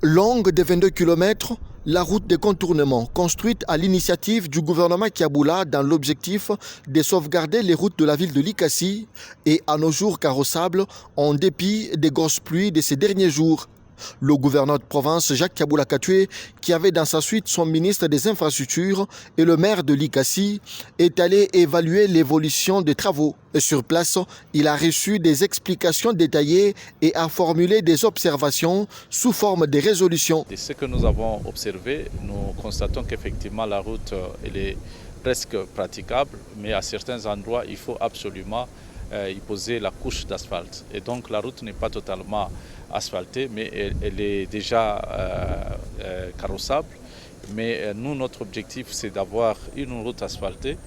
Longue de 22 km, la route de contournement, construite à l'initiative du gouvernement Kiaboula dans l'objectif de sauvegarder les routes de la ville de Likassi, est à nos jours carrossable en dépit des grosses pluies de ces derniers jours. Le gouverneur de province Jacques Kiaboula Katoué, qui avait dans sa suite son ministre des Infrastructures et le maire de Likassi, est allé évaluer l'évolution des travaux. Et sur place, il a reçu des explications détaillées et a formulé des observations sous forme de résolutions. De ce que nous avons observé, nous constatons qu'effectivement la route elle est presque praticable, mais à certains endroits, il faut absolument y poser la couche d'asphalte. Et donc la route n'est pas totalement asphaltée, mais elle est déjà carrossable. Mais nous, notre objectif, c'est d'avoir une route asphaltée.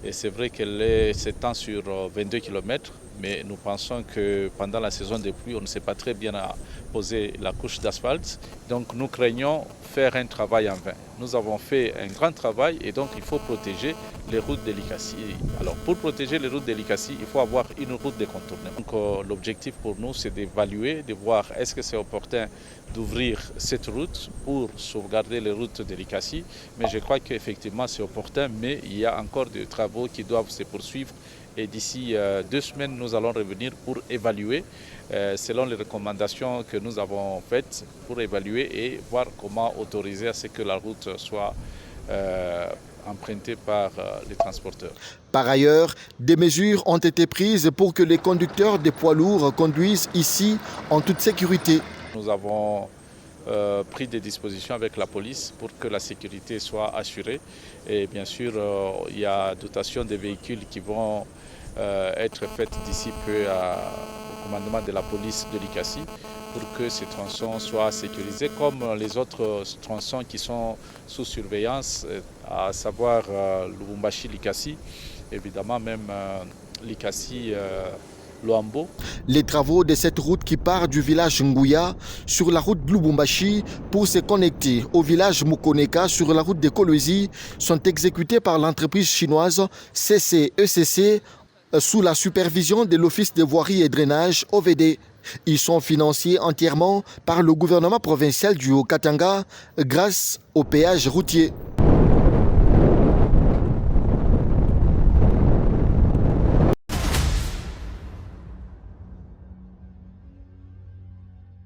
Et c'est vrai qu'elle s'étend sur 22 km, mais nous pensons que pendant la saison des pluies, on ne sait pas très bien poser la couche d'asphalte. Donc nous craignons faire un travail en vain. Nous avons fait un grand travail et donc il faut protéger les routes de Likassi. Alors pour protéger les routes de Likassi, il faut avoir une route de contournement. Donc l'objectif pour nous, c'est d'évaluer, de voir est-ce que c'est opportun d'ouvrir cette route pour sauvegarder les routes de Likassi. Mais je crois qu'effectivement c'est opportun, mais il y a encore des travaux qui doivent se poursuivre. Et d'ici 2 semaines, nous allons revenir pour évaluer, selon les recommandations que nous avons faites, pour évaluer et voir comment autoriser à ce que la route soit empruntée par les transporteurs. Par ailleurs, des mesures ont été prises pour que les conducteurs des poids lourds conduisent ici en toute sécurité. Nous avons pris des dispositions avec la police pour que la sécurité soit assurée. Et bien sûr, il y a dotation des véhicules qui vont être faites d'ici peu au commandement de la police de Likassi pour que ces tronçons soient sécurisés comme les autres tronçons qui sont sous surveillance, à savoir Lubumbashi-Likassi, évidemment même Likassi Luambo. Les travaux de cette route qui part du village Nguya sur la route de Lubumbashi pour se connecter au village Mukoneka sur la route de Kolwezi sont exécutés par l'entreprise chinoise CCECC sous la supervision de l'Office de voirie et drainage OVD. Ils sont financés entièrement par le gouvernement provincial du Haut-Katanga grâce au péage routier.